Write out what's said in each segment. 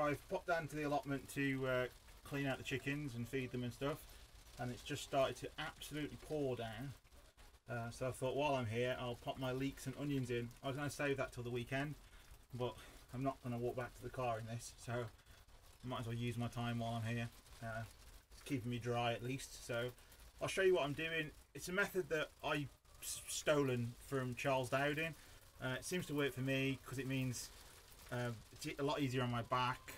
I've popped down to the allotment to clean out the chickens and feed them and stuff, and it's just started to absolutely pour down. So I thought while I'm here I'll pop my leeks and onions in. I was going to save that till the weekend, but I'm not going to walk back to the car in this, so I might as well use my time while I'm here. It's keeping me dry at least. So I'll show you what I'm doing. It's a method that I've stolen from Charles Dowding. It seems to work for me because it means it's a lot easier on my back,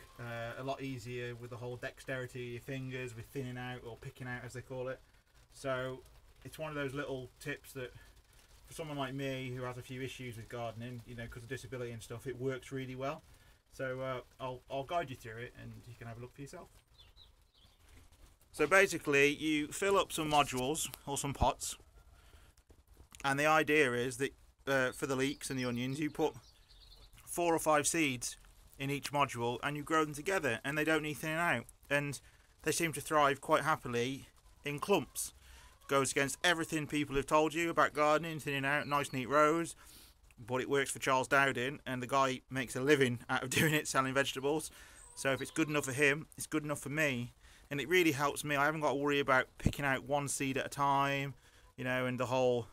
a lot easier with the whole dexterity of your fingers with thinning out or picking out as they call it. So it's one of those little tips that for someone like me who has a few issues with gardening, you know, because of disability and stuff, it works really well. So I'll guide you through it and you can have a look for yourself. So basically you fill up some modules or some pots, and the idea is that for the leeks and the onions you put 4 or 5 seeds in each module and you grow them together, and they don't need thinning out, and they seem to thrive quite happily in clumps. Goes against everything people have told you about gardening, thinning out, nice neat rows, but it works for Charles Dowding, and the guy makes a living out of doing it, selling vegetables. So if it's good enough for him, it's good enough for me, and it really helps me. I haven't got to worry about picking out one seed at a time, you know, and the whole,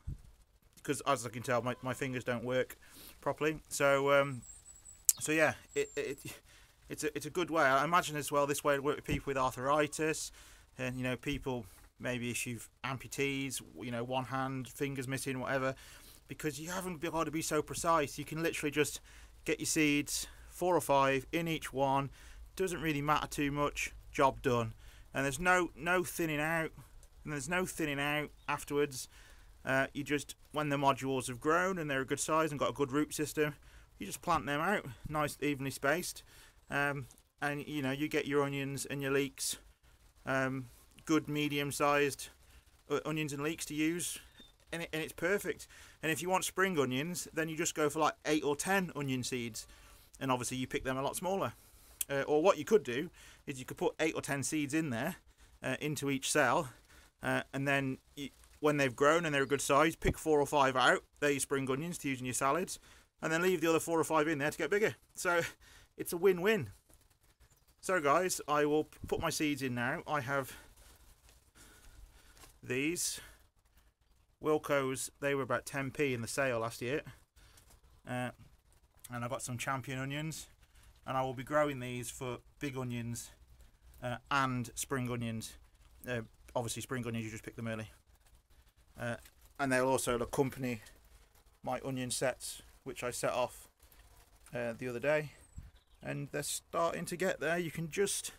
because as I can tell my fingers don't work properly. So so yeah, it's a good way. I imagine as well this way it'll work with people with arthritis, and you know, people maybe issue amputees, you know, one hand, fingers missing, whatever, because you haven't got to be so precise. You can literally just get your seeds, 4 or 5 in each one, doesn't really matter too much, job done. And there's no thinning out, and there's no thinning out afterwards. You just, when the modules have grown and they're a good size and got a good root system, you just plant them out, nice evenly spaced, and you know, you get your onions and your leeks, good medium-sized onions and leeks to use, and it's perfect. And if you want spring onions, then you just go for like 8 or 10 onion seeds, and obviously you pick them a lot smaller. Or what you could do is you could put 8 or 10 seeds in there, into each cell, and then when they've grown and they're a good size, pick 4 or 5 out. They're your spring onions to use in your salads, and then leave the other 4 or 5 in there to get bigger. So it's a win-win. So guys, I will put my seeds in now. I have these Wilco's, they were about 10p in the sale last year, and I've got some champion onions, and I will be growing these for big onions and spring onions. Obviously spring onions, you just pick them early, and they'll also accompany my onion sets, which I set off the other day, and they're starting to get there. You can just,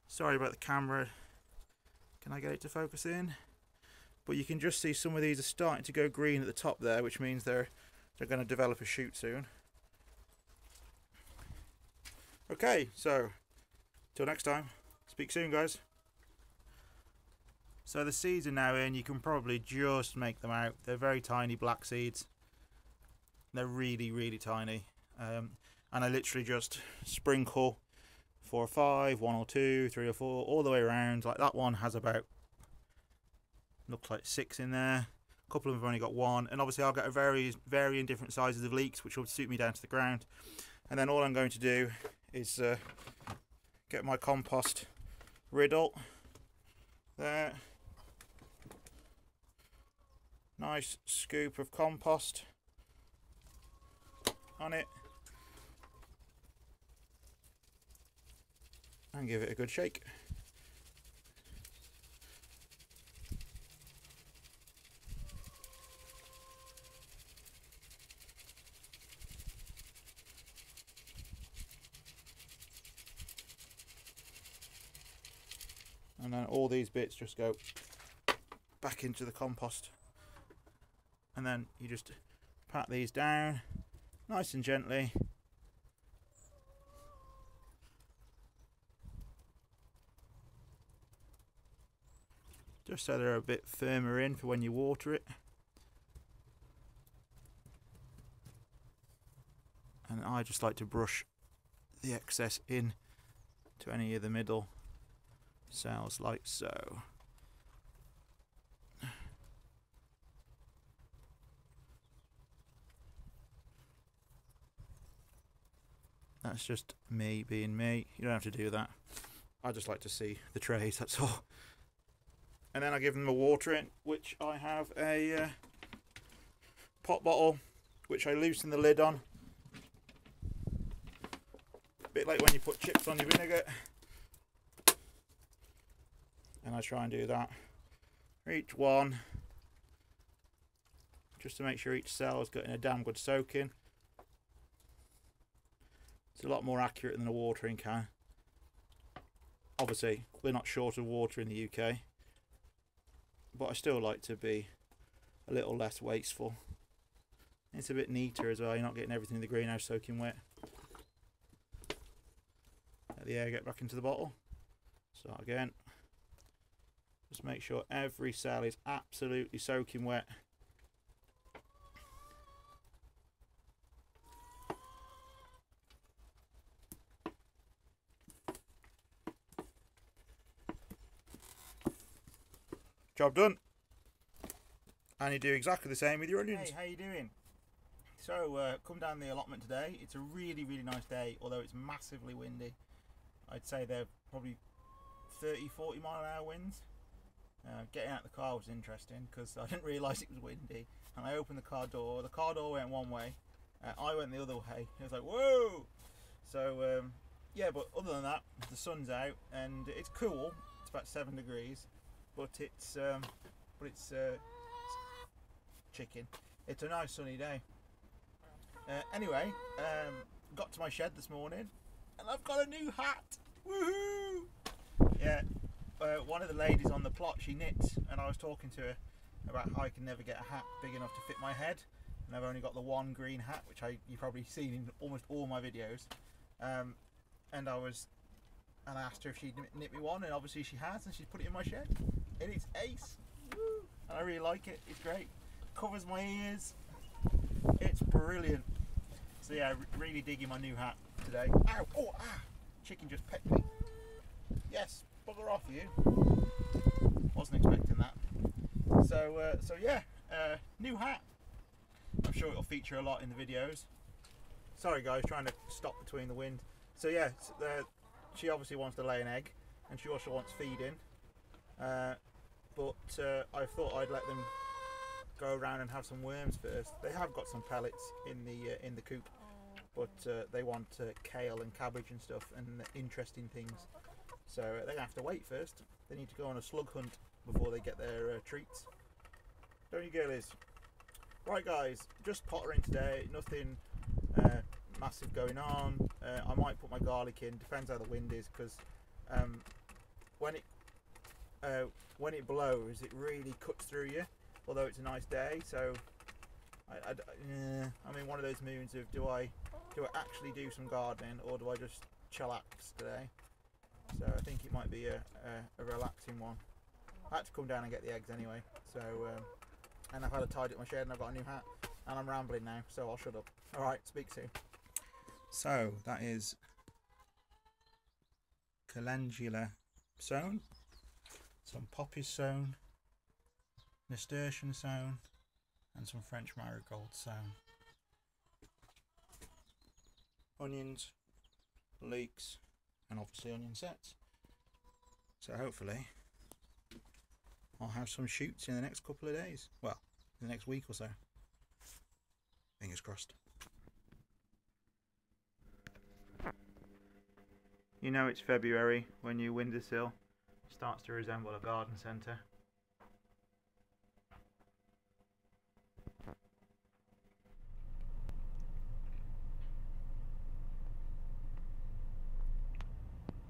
sorry about the camera, can I get it to focus in? But you can just see some of these are starting to go green at the top there, which means they're going to develop a shoot soon. Okay, so till next time, speak soon guys. So the seeds are now in. You can probably just make them out. They're very tiny black seeds. They're really tiny, and I literally just sprinkle 4 or 5, 1 or 2, 3 or 4, all the way around. Like that one has about, looks like 6 in there. A couple of them have only got 1, and obviously I'll get a varying different sizes of leeks, which will suit me down to the ground. And then all I'm going to do is get my compost riddle there. Nice scoop of compost on it, and give it a good shake. And then all these bits just go back into the compost, and then you just pat these down nice and gently. Just so they're a bit firmer in for when you water it. And I just like to brush the excess in to any of the middle cells like so. That's just me being me. You don't have to do that. I just like to see the trays, that's all. And then I give them a watering, which I have a pot bottle, which I loosen the lid on. A bit like when you put chips on your vinegar. And I try and do that for each one, just to make sure each cell is getting a damn good soaking. It's a lot more accurate than a watering can. Obviously, we're not short of water in the UK, but I still like to be a little less wasteful. It's a bit neater as well, you're not getting everything in the greenhouse soaking wet. Let the air get back into the bottle. Start again. Just make sure every cell is absolutely soaking wet. Job done. And you do exactly the same with your onions. Hey, how you doing? So, come down the allotment today. It's a really, really nice day, although it's massively windy. I'd say they're probably 30-40 mile-an-hour winds. Getting out the car was interesting because I didn't realise it was windy. And I opened the car door went one way, I went the other way. It was like, whoa! So, yeah, but other than that, the sun's out and it's cool. It's about 7 degrees. But it's chicken. It's a nice sunny day. Anyway, got to my shed this morning and I've got a new hat. Woohoo! Yeah, one of the ladies on the plot, she knits, and I was talking to her about how I can never get a hat big enough to fit my head, and I've only got the one green hat, which you've probably seen in almost all my videos. And I asked her if she'd knit me one, and obviously she has, and she's put it in my shed. And it's ace. Woo! And I really like it. It's great. Covers my ears. It's brilliant. So yeah, really digging my new hat today. Ow! Oh! Ah! Chicken just pecked me. Yes, bugger off you. Wasn't expecting that. So yeah, new hat. I'm sure it'll feature a lot in the videos. Sorry guys, trying to stop between the wind. So yeah, she obviously wants to lay an egg, and she also wants feeding. But I thought I'd let them go around and have some worms first. They have got some pellets in the coop, but they want kale and cabbage and stuff and interesting things. So they're gonna have to wait first. They need to go on a slug hunt before they get their treats. Don't you girlies? Right guys, just pottering today. Nothing massive going on. I might put my garlic in. Depends how the wind is, because when it blows, it really cuts through you. Although it's a nice day, so I'm in one of those moods of do I actually do some gardening, or do I just chillax today? So I think it might be a relaxing one. I had to come down and get the eggs anyway. So and I've had a tidy up my shed, and I've got a new hat, and I'm rambling now, so I'll shut up. All right, speak soon. So that is calendula sown, some poppies sown, nasturtium sown, and some French marigold sown. Onions, leeks, and obviously onion sets. So hopefully I'll have some shoots in the next couple of days. Well, in the next week or so. Fingers crossed. You know it's February when your windowsill starts to resemble a garden centre.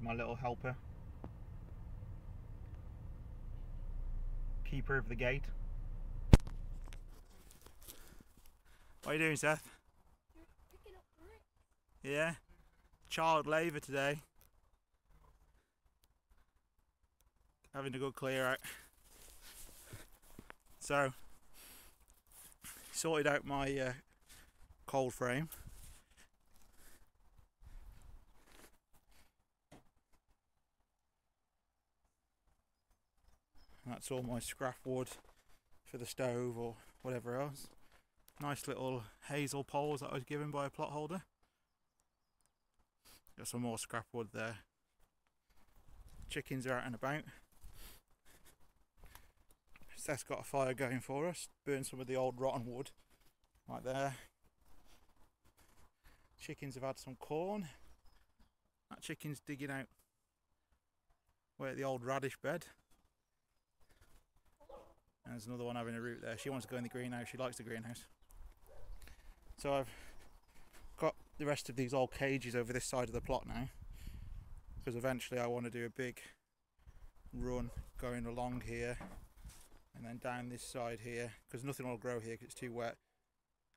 My little helper, keeper of the gate. What are you doing, Seth? Picking up bricks. Yeah, child labour today. Having a good clear out. So, sorted out my cold frame. That's all my scrap wood for the stove or whatever else. Nice little hazel poles that I was given by a plot holder. Got some more scrap wood there. Chickens are out and about. Seth's got a fire going for us. Burn some of the old rotten wood right there. Chickens have had some corn. That chicken's digging out where the old radish bed. And there's another one having a root there. She wants to go in the greenhouse. She likes the greenhouse. So I've got the rest of these old cages over this side of the plot now, because eventually I want to do a big run going along here and then down this side here, because nothing will grow here because it's too wet,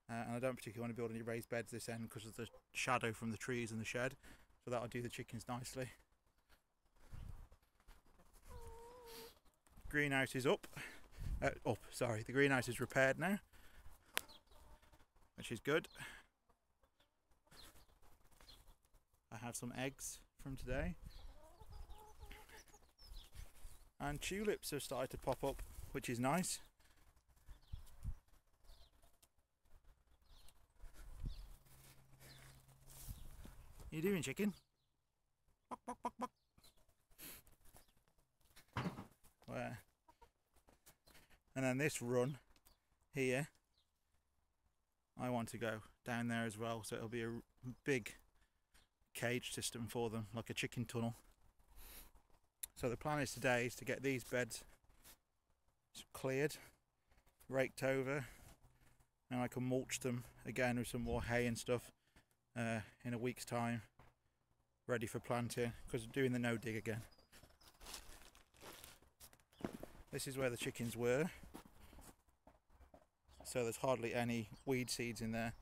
and I don't particularly want to build any raised beds this end because of the shadow from the trees and the shed, so that'll do the chickens nicely. Greenhouse is up. The greenhouse is repaired now, which is good. I have some eggs from today, and tulips have started to pop up, which is nice. What are you doing, chicken? Buck, buck, buck, buck. Where? And then this run here, I want to go down there as well, so it'll be a big cage system for them, like a chicken tunnel. So the plan is today is to get these beds cleared, raked over, and I can mulch them again with some more hay and stuff in a week's time, ready for planting, because I'm doing the no dig again. This is where the chickens were, so there's hardly any weed seeds in there.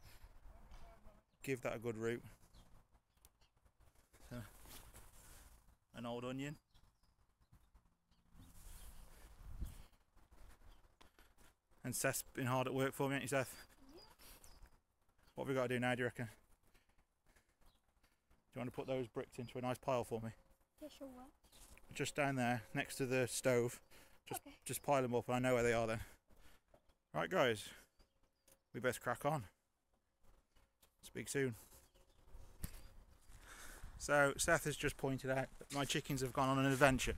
Give that a good root. So, an old onion. And Seth's been hard at work for me, ain't you, Seth? What have we got to do now, do you reckon? Do you want to put those bricks into a nice pile for me? Yeah, sure. Just down there, next to the stove. Just pile them up, and I know where they are then. Right, guys, we best crack on. Speak soon. So Seth has just pointed out that my chickens have gone on an adventure.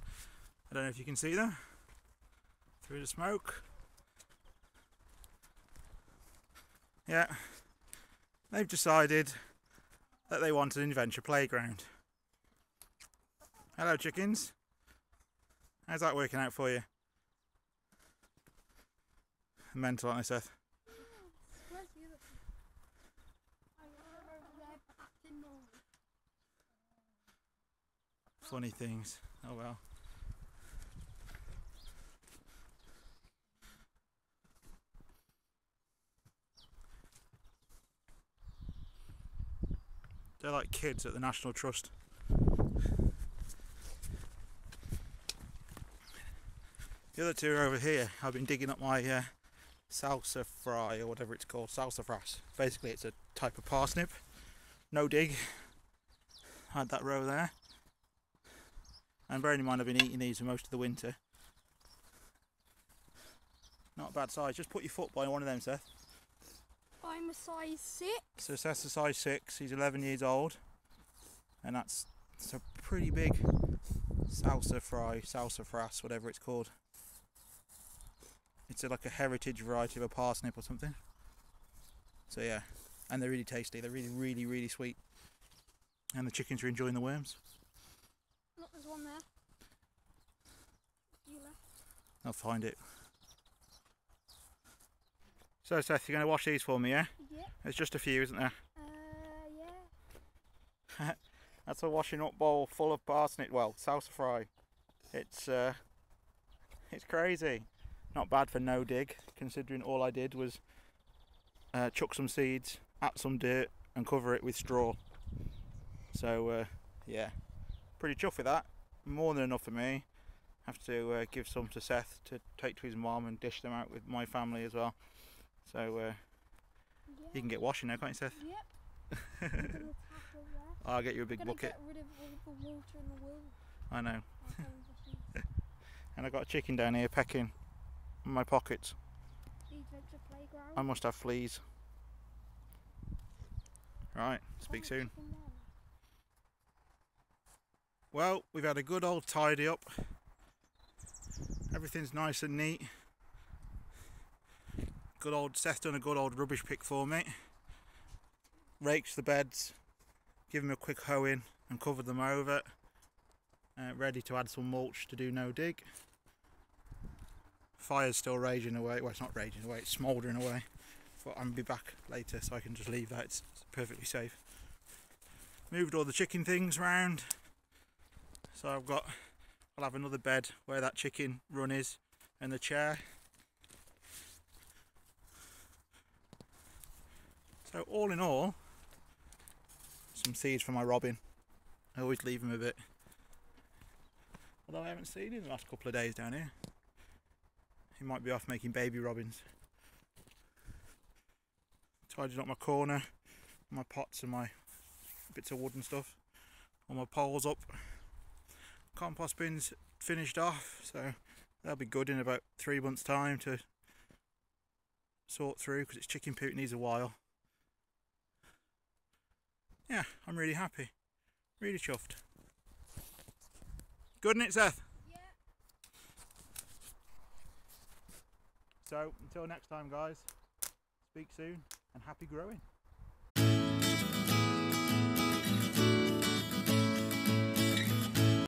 I don't know if you can see them through the smoke. Yeah, they've decided that they want an adventure playground. Hello, chickens. How's that working out for you? Mental, aren't they, Seth? Where's the other thing? I remember over there, but acting normal. Funny things. Oh well. They're like kids at the National Trust. The other two are over here. I've been digging up my salsa fry, or whatever it's called, salsifras. Basically it's a type of parsnip. No dig. I had that row there. And bearing in mind I've been eating these for most of the winter. Not a bad size. Just put your foot by one of them, Seth. I'm a size 6. So Seth's a size 6, he's 11 years old. And that's a pretty big salsa fry, salsifras, whatever it's called. It's like a heritage variety of a parsnip or something. So yeah, and they're really tasty. They're really, really, really sweet. And the chickens are enjoying the worms. Look, there's one there. You left. I'll find it. So Seth, you're going to wash these for me, yeah? Yeah. There's just a few, isn't there? Yeah. That's a washing up bowl full of parsnip, well, salsa fry. It's crazy. Not bad for no dig, considering all I did was chuck some seeds, add some dirt and cover it with straw. So yeah, pretty chuffed with that. More than enough for me. Have to give some to Seth to take to his mum and dish them out with my family as well. So Yeah. you can get washing now, can't you, Seth? Yep. There's a little tap over there. I'll get you a big I'm gonna bucket. get rid of all the water in the world. I know. I'll come and just use And I've got a chicken down here pecking in my pockets. the adventure playground. I must have fleas. Right, speak soon. Chicken there. Well, we've had a good old tidy up. Everything's nice and neat. Good old Seth done a good old rubbish pick for me. Raked the beds, give them a quick hoe in and covered them over. Ready to add some mulch to do no dig. Fire's still raging away. Well, it's not raging away, it's smouldering away. But I'm gonna be back later, so I can just leave that. It's perfectly safe. Moved all the chicken things round. So I'll have another bed where that chicken run is and the chair. So all in all, some seeds for my robin. I always leave him a bit. Although I haven't seen him the last couple of days down here. He might be off making baby robins. Tidied up my corner, my pots and my bits of wood and stuff. All my poles up. Compost bins finished off, so they'll be good in about 3 months' time to sort through, because it's chicken poo, it needs a while. Yeah, I'm really happy. Really chuffed. Good, isn't it, Seth? Yeah. So, until next time, guys, speak soon and happy growing.